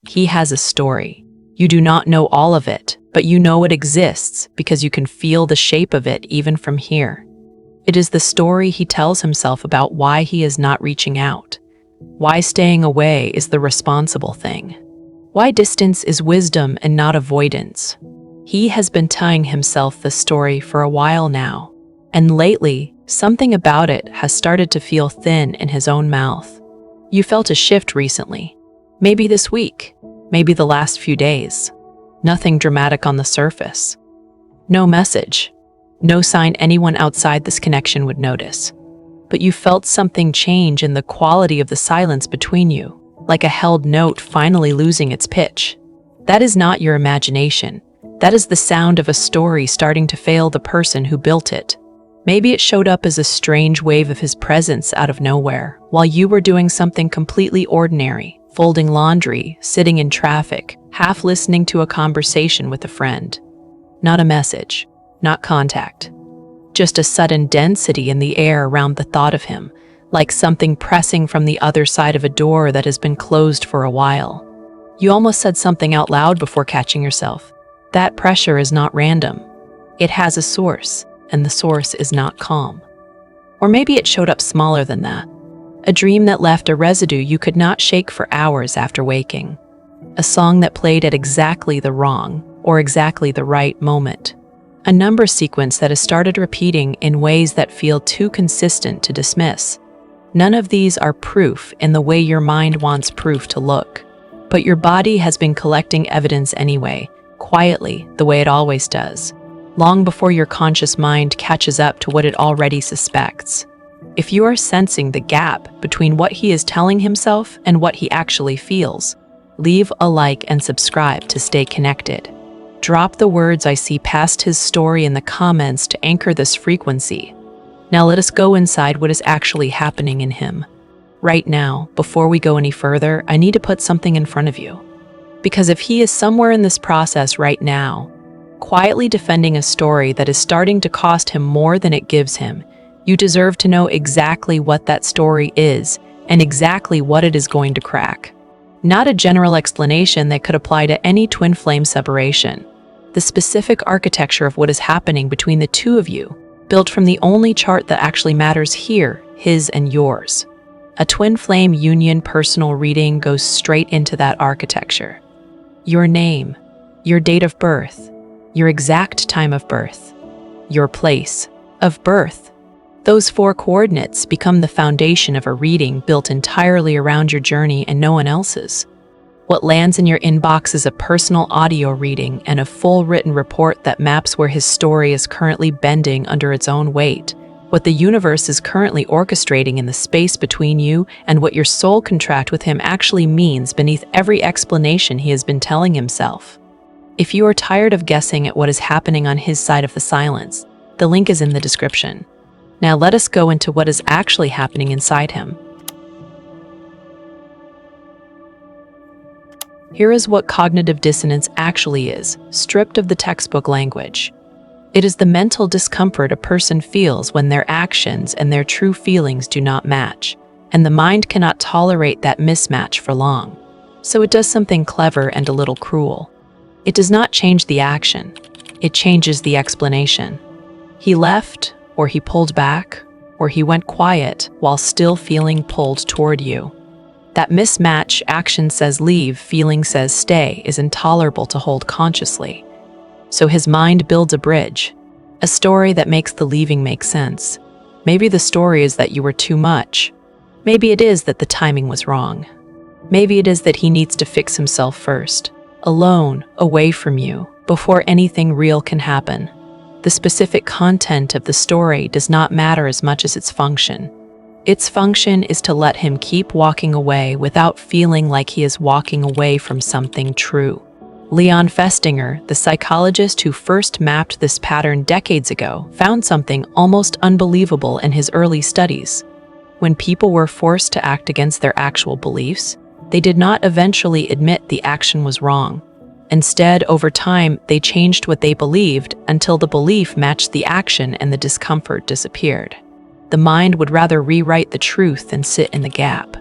He has a story. You do not know all of it, but you know it exists because you can feel the shape of it even from here. It is the story he tells himself about why he is not reaching out, why staying away is the responsible thing, why distance is wisdom and not avoidance. He has been telling himself the story for a while now, and lately, something about it has started to feel thin in his own mouth. You felt a shift recently. Maybe this week, maybe the last few days. Nothing dramatic on the surface. No message. No sign anyone outside this connection would notice. But you felt something change in the quality of the silence between you, like a held note finally losing its pitch. That is not your imagination. That is the sound of a story starting to fail the person who built it. Maybe it showed up as a strange wave of his presence out of nowhere, while you were doing something completely ordinary, folding laundry, sitting in traffic, half listening to a conversation with a friend. Not a message, not contact. Just a sudden density in the air around the thought of him, like something pressing from the other side of a door that has been closed for a while. You almost said something out loud before catching yourself. That pressure is not random. It has a source, and the source is not calm. Or maybe it showed up smaller than that. A dream that left a residue you could not shake for hours after waking. A song that played at exactly the wrong or exactly the right moment. A number sequence that has started repeating in ways that feel too consistent to dismiss. None of these are proof in the way your mind wants proof to look. But your body has been collecting evidence anyway, quietly, the way it always does, long before your conscious mind catches up to what it already suspects. If you are sensing the gap between what he is telling himself and what he actually feels, leave a like and subscribe to stay connected. Drop the words "I see past his story" in the comments to anchor this frequency. Now let us go inside what is actually happening in him. Right now, before we go any further, I need to put something in front of you. Because if he is somewhere in this process right now, quietly defending a story that is starting to cost him more than it gives him, you deserve to know exactly what that story is and exactly what it is going to crack. Not a general explanation that could apply to any twin flame separation. The specific architecture of what is happening between the two of you, built from the only chart that actually matters here, his and yours. A twin flame union personal reading goes straight into that architecture. Your name, your date of birth, your exact time of birth, your place of birth. Those 4 coordinates become the foundation of a reading built entirely around your journey and no one else's. What lands in your inbox is a personal audio reading and a full written report that maps where his story is currently bending under its own weight, what the universe is currently orchestrating in the space between you, and what your soul contract with him actually means beneath every explanation he has been telling himself. If you are tired of guessing at what is happening on his side of the silence, the link is in the description. Now let us go into what is actually happening inside him. Here is what cognitive dissonance actually is, stripped of the textbook language. It is the mental discomfort a person feels when their actions and their true feelings do not match, and the mind cannot tolerate that mismatch for long. So it does something clever and a little cruel. It does not change the action, it changes the explanation. He left, or he pulled back, or he went quiet while still feeling pulled toward you. That mismatch, action says leave, feeling says stay, is intolerable to hold consciously. So his mind builds a bridge, a story that makes the leaving make sense. Maybe the story is that you were too much. Maybe it is that the timing was wrong. Maybe it is that he needs to fix himself first, alone, away from you, before anything real can happen. The specific content of the story does not matter as much as its function. Its function is to let him keep walking away without feeling like he is walking away from something true. Leon Festinger, the psychologist who first mapped this pattern decades ago, found something almost unbelievable in his early studies. When people were forced to act against their actual beliefs, they did not eventually admit the action was wrong. Instead, over time, they changed what they believed until the belief matched the action and the discomfort disappeared. The mind would rather rewrite the truth than sit in the gap.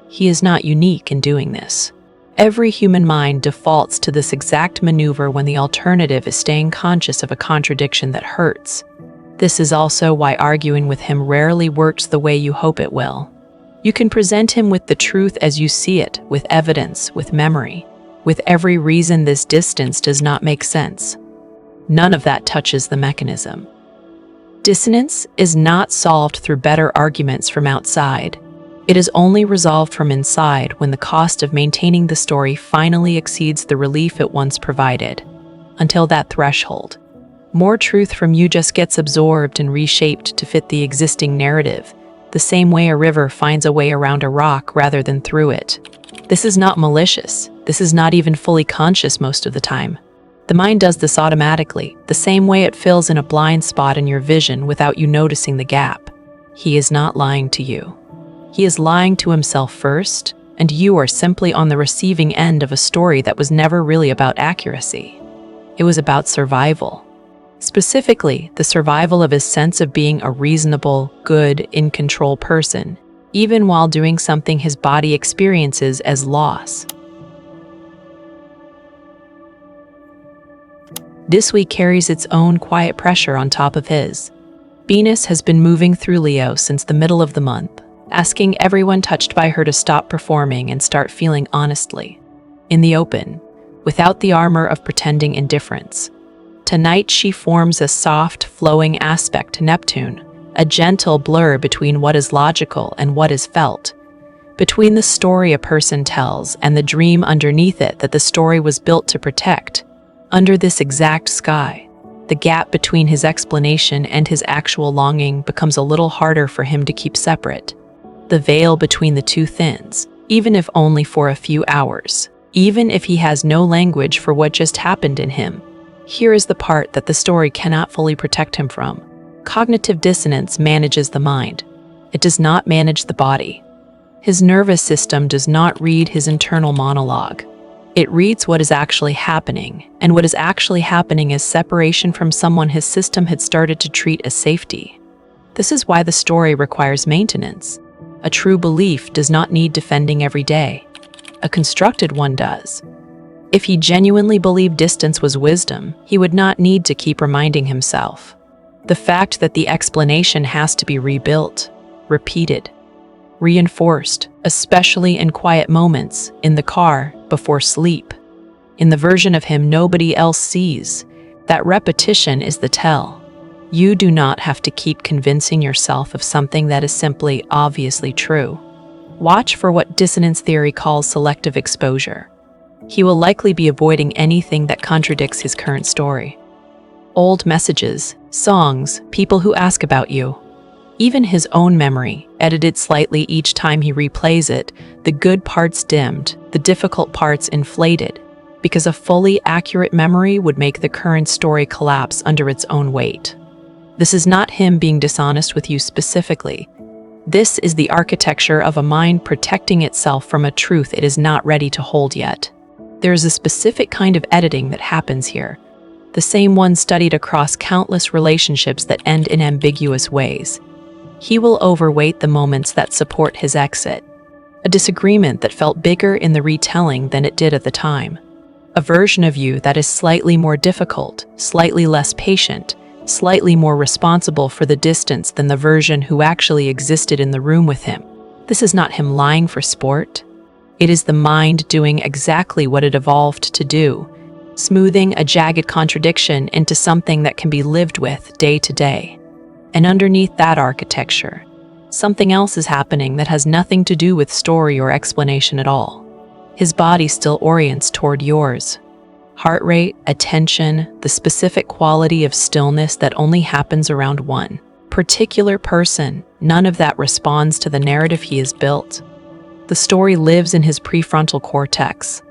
He is not unique in doing this. Every human mind defaults to this exact maneuver when the alternative is staying conscious of a contradiction that hurts. This is also why arguing with him rarely works the way you hope it will. You can present him with the truth as you see it, with evidence, with memory, with every reason this distance does not make sense. None of that touches the mechanism. Dissonance is not solved through better arguments from outside. It is only resolved from inside when the cost of maintaining the story finally exceeds the relief it once provided. Until that threshold, more truth from you just gets absorbed and reshaped to fit the existing narrative, the same way a river finds a way around a rock rather than through it. This is not malicious. This is not even fully conscious most of the time. The mind does this automatically, the same way it fills in a blind spot in your vision without you noticing the gap. He is not lying to you. He is lying to himself first, and you are simply on the receiving end of a story that was never really about accuracy. It was about survival. Specifically, the survival of his sense of being a reasonable, good, in-control person, even while doing something his body experiences as loss. This week carries its own quiet pressure on top of his. Venus has been moving through Leo since the middle of the month, asking everyone touched by her to stop performing and start feeling honestly, in the open, without the armor of pretending indifference. Tonight she forms a soft, flowing aspect to Neptune, a gentle blur between what is logical and what is felt, between the story a person tells and the dream underneath it that the story was built to protect. Under this exact sky, the gap between his explanation and his actual longing becomes a little harder for him to keep separate. The veil between the two thins, even if only for a few hours, even if he has no language for what just happened in him. Here is the part that the story cannot fully protect him from. Cognitive dissonance manages the mind. It does not manage the body. His nervous system does not read his internal monologue. It reads what is actually happening, and what is actually happening is separation from someone his system had started to treat as safety. This is why the story requires maintenance. A true belief does not need defending every day. A constructed one does. If he genuinely believed distance was wisdom, he would not need to keep reminding himself. The fact that the explanation has to be rebuilt, repeated, reinforced, especially in quiet moments, in the car, before sleep, in the version of him nobody else sees, that repetition is the tell. You do not have to keep convincing yourself of something that is simply obviously true. Watch for what dissonance theory calls selective exposure. He will likely be avoiding anything that contradicts his current story. Old messages, songs, people who ask about you. Even his own memory, edited slightly each time he replays it, the good parts dimmed, the difficult parts inflated, because a fully accurate memory would make the current story collapse under its own weight. This is not him being dishonest with you specifically. This is the architecture of a mind protecting itself from a truth it is not ready to hold yet. There is a specific kind of editing that happens here, the same one studied across countless relationships that end in ambiguous ways. He will overweight the moments that support his exit. A disagreement that felt bigger in the retelling than it did at the time. A version of you that is slightly more difficult, slightly less patient, slightly more responsible for the distance than the version who actually existed in the room with him. This is not him lying for sport. It is the mind doing exactly what it evolved to do, smoothing a jagged contradiction into something that can be lived with day to day. And underneath that architecture, something else is happening that has nothing to do with story or explanation at all. His body still orients toward yours. Heart rate, attention, the specific quality of stillness that only happens around one particular person, none of that responds to the narrative he has built. The story lives in his prefrontal cortex.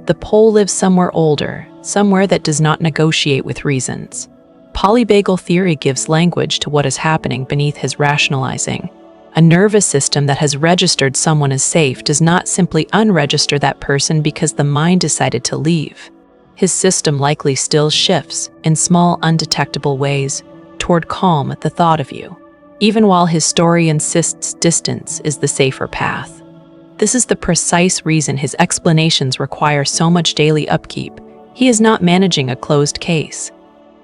The pole lives somewhere older, somewhere that does not negotiate with reasons. Polyvagal theory gives language to what is happening beneath his rationalizing. A nervous system that has registered someone as safe does not simply unregister that person because the mind decided to leave. His system likely still shifts, in small, undetectable ways, toward calm at the thought of you, even while his story insists distance is the safer path. This is the precise reason his explanations require so much daily upkeep. He is not managing a closed case.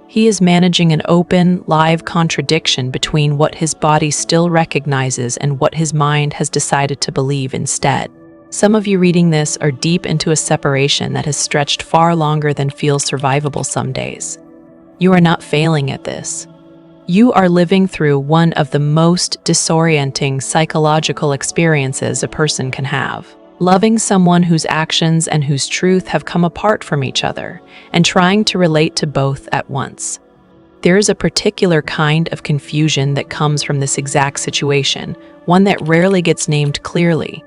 He is managing an open, live contradiction between what his body still recognizes and what his mind has decided to believe instead. Some of you reading this are deep into a separation that has stretched far longer than feels survivable some days. You are not failing at this. You are living through one of the most disorienting psychological experiences a person can have. Loving someone whose actions and whose truth have come apart from each other, and trying to relate to both at once. There is a particular kind of confusion that comes from this exact situation, one that rarely gets named clearly.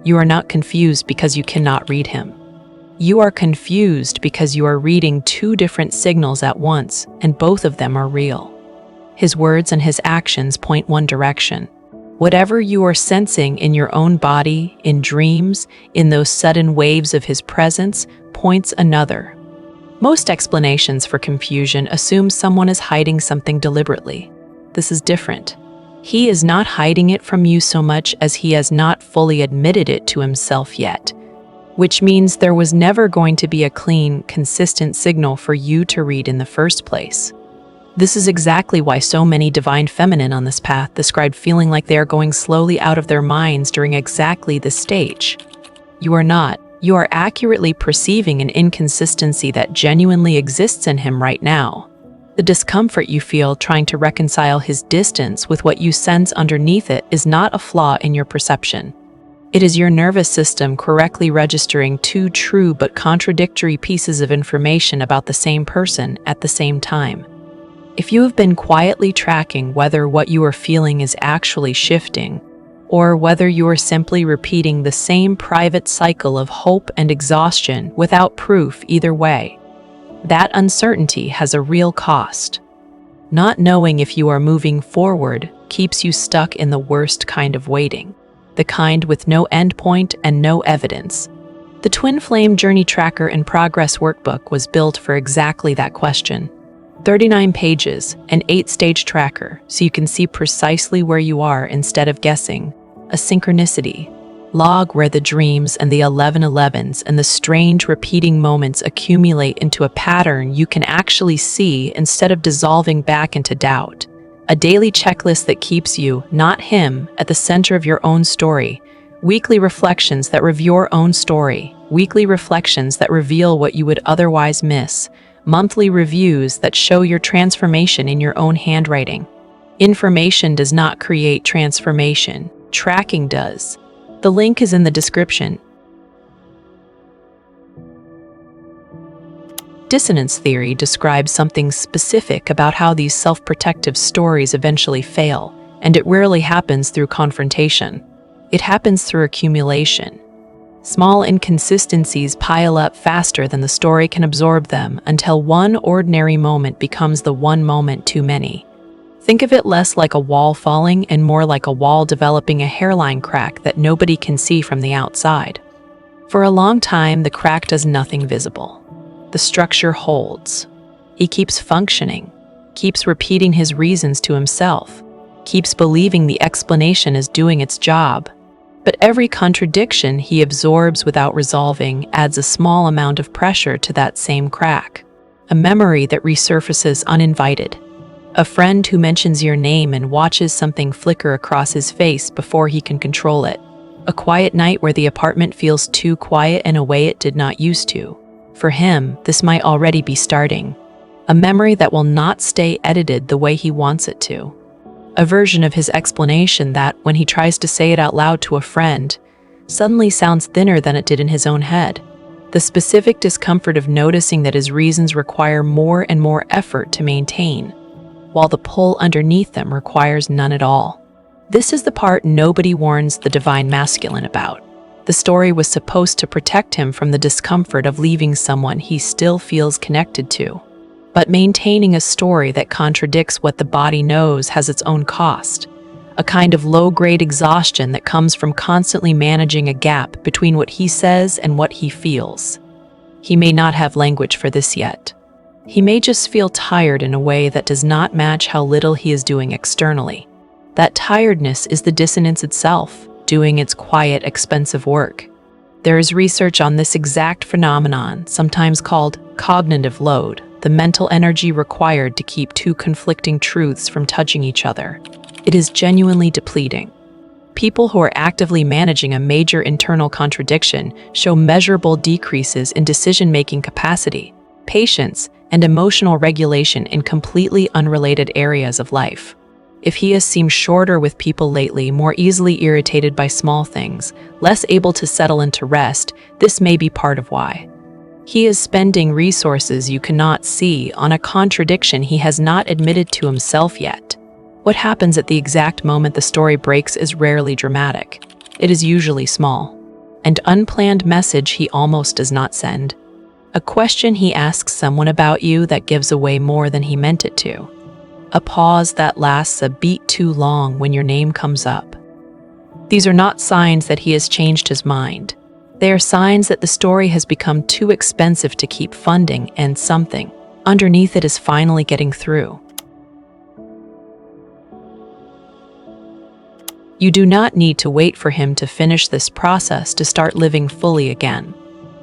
You are not confused because you cannot read him. You are confused because you are reading two different signals at once, and both of them are real. His words and his actions point one direction. Whatever you are sensing in your own body, in dreams, in those sudden waves of his presence, points another. Most explanations for confusion assume someone is hiding something deliberately. This is different. He is not hiding it from you so much as he has not fully admitted it to himself yet, which means there was never going to be a clean, consistent signal for you to read in the first place. This is exactly why so many divine feminine on this path describe feeling like they are going slowly out of their minds during exactly this stage. You are not. You are accurately perceiving an inconsistency that genuinely exists in him right now. The discomfort you feel trying to reconcile his distance with what you sense underneath it is not a flaw in your perception. It is your nervous system correctly registering two true but contradictory pieces of information about the same person at the same time. If you have been quietly tracking whether what you are feeling is actually shifting, or whether you are simply repeating the same private cycle of hope and exhaustion without proof either way, that uncertainty has a real cost. Not knowing if you are moving forward keeps you stuck in the worst kind of waiting, the kind with no endpoint and no evidence. The Twin Flame Journey Tracker and Progress Workbook was built for exactly that question. 39 pages, an 8-stage tracker, so you can see precisely where you are instead of guessing. A synchronicity log where the dreams and the 1111s and the strange repeating moments accumulate into a pattern you can actually see instead of dissolving back into doubt. A daily checklist that keeps you, not him, at the center of your own story. Weekly reflections that review your own story. Weekly reflections that reveal what you would otherwise miss. Monthly reviews that show your transformation in your own handwriting. Information does not create transformation. Tracking does. The link is in the description. Dissonance theory describes something specific about how these self-protective stories eventually fail, and it rarely happens through confrontation. It happens through accumulation. Small inconsistencies pile up faster than the story can absorb them until one ordinary moment becomes the one moment too many. Think of it less like a wall falling and more like a wall developing a hairline crack that nobody can see from the outside. For a long time, the crack does nothing visible. The structure holds. He keeps functioning, keeps repeating his reasons to himself, keeps believing the explanation is doing its job. But every contradiction he absorbs without resolving adds a small amount of pressure to that same crack. A memory that resurfaces uninvited. A friend who mentions your name and watches something flicker across his face before he can control it. A quiet night where the apartment feels too quiet in a way it did not used to. For him, this might already be starting. A memory that will not stay edited the way he wants it to. A version of his explanation that, when he tries to say it out loud to a friend, suddenly sounds thinner than it did in his own head. The specific discomfort of noticing that his reasons require more and more effort to maintain, while the pull underneath them requires none at all. This is the part nobody warns the divine masculine about. The story was supposed to protect him from the discomfort of leaving someone he still feels connected to. But maintaining a story that contradicts what the body knows has its own cost, a kind of low-grade exhaustion that comes from constantly managing a gap between what he says and what he feels. He may not have language for this yet. He may just feel tired in a way that does not match how little he is doing externally. That tiredness is the dissonance itself, doing its quiet, expensive work. There is research on this exact phenomenon, sometimes called cognitive load, the mental energy required to keep two conflicting truths from touching each other. It is genuinely depleting. People who are actively managing a major internal contradiction show measurable decreases in decision-making capacity, patience, and emotional regulation in completely unrelated areas of life. If he has seemed shorter with people lately, more easily irritated by small things, less able to settle into rest, this may be part of why. He is spending resources you cannot see on a contradiction he has not admitted to himself yet. What happens at the exact moment the story breaks is rarely dramatic. It is usually small. An unplanned message he almost does not send. A question he asks someone about you that gives away more than he meant it to. A pause that lasts a beat too long when your name comes up. These are not signs that he has changed his mind. They are signs that the story has become too expensive to keep funding and something underneath it is finally getting through. You do not need to wait for him to finish this process to start living fully again.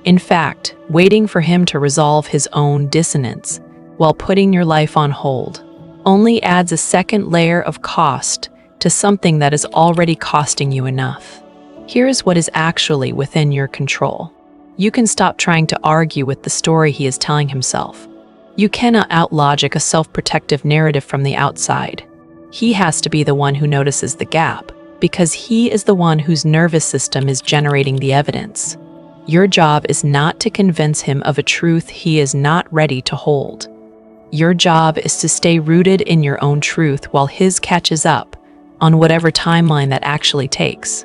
In fact, waiting for him to resolve his own dissonance while putting your life on hold only adds a second layer of cost to something that is already costing you enough. Here is what is actually within your control. You can stop trying to argue with the story he is telling himself. You cannot out-logic a self-protective narrative from the outside. He has to be the one who notices the gap, because he is the one whose nervous system is generating the evidence. Your job is not to convince him of a truth he is not ready to hold. Your job is to stay rooted in your own truth while his catches up, on whatever timeline that actually takes.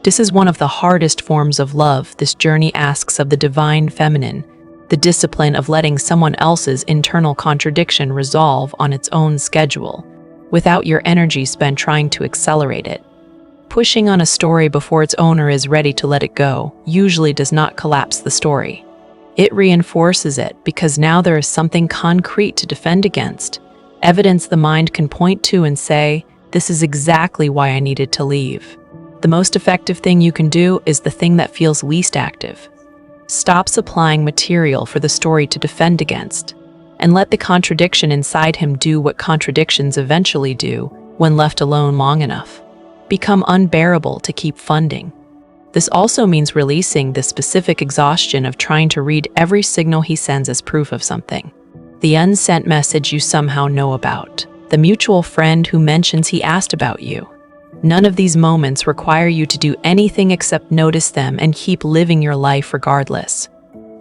This is one of the hardest forms of love this journey asks of the divine feminine, the discipline of letting someone else's internal contradiction resolve on its own schedule, without your energy spent trying to accelerate it. Pushing on a story before its owner is ready to let it go usually does not collapse the story. It reinforces it because now there is something concrete to defend against, evidence the mind can point to and say, "This is exactly why I needed to leave." The most effective thing you can do is the thing that feels least active. Stop supplying material for the story to defend against, and let the contradiction inside him do what contradictions eventually do when left alone long enough. Become unbearable to keep funding. This also means releasing the specific exhaustion of trying to read every signal he sends as proof of something. The unsent message you somehow know about. The mutual friend who mentions he asked about you. None of these moments require you to do anything except notice them and keep living your life regardless.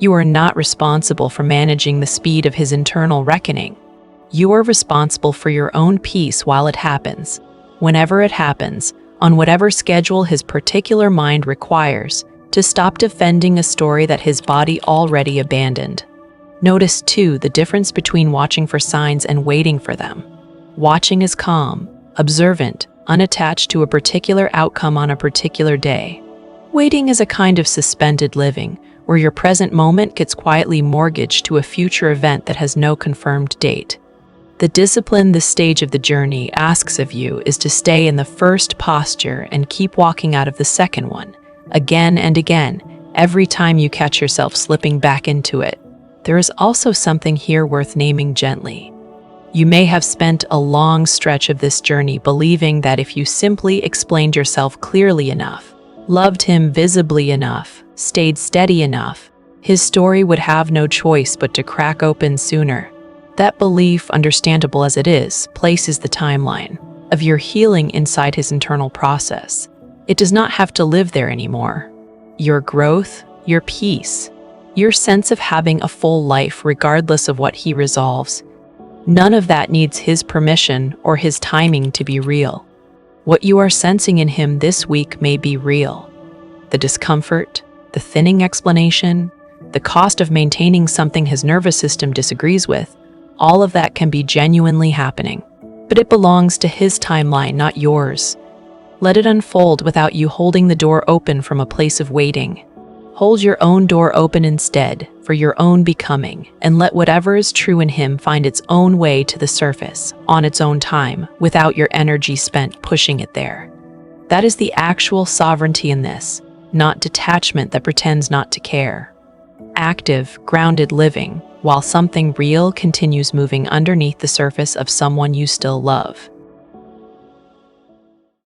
You are not responsible for managing the speed of his internal reckoning. You are responsible for your own peace while it happens, whenever it happens, on whatever schedule his particular mind requires, to stop defending a story that his body already abandoned. Notice, too, the difference between watching for signs and waiting for them. Watching is calm, observant, unattached to a particular outcome on a particular day. Waiting is a kind of suspended living, where your present moment gets quietly mortgaged to a future event that has no confirmed date. The discipline this stage of the journey asks of you is to stay in the first posture and keep walking out of the second one, again and again, every time you catch yourself slipping back into it. There is also something here worth naming gently. You may have spent a long stretch of this journey believing that if you simply explained yourself clearly enough, loved him visibly enough, stayed steady enough, his story would have no choice but to crack open sooner. That belief, understandable as it is, places the timeline of your healing inside his internal process. It does not have to live there anymore. Your growth, your peace, your sense of having a full life regardless of what he resolves, none of that needs his permission or his timing to be real. What you are sensing in him this week may be real. The discomfort, the thinning explanation, the cost of maintaining something his nervous system disagrees with, all of that can be genuinely happening. But it belongs to his timeline, not yours. Let it unfold without you holding the door open from a place of waiting. Hold your own door open instead, for your own becoming, and let whatever is true in him find its own way to the surface, on its own time, without your energy spent pushing it there. That is the actual sovereignty in this, not detachment that pretends not to care. Active, grounded living, while something real continues moving underneath the surface of someone you still love.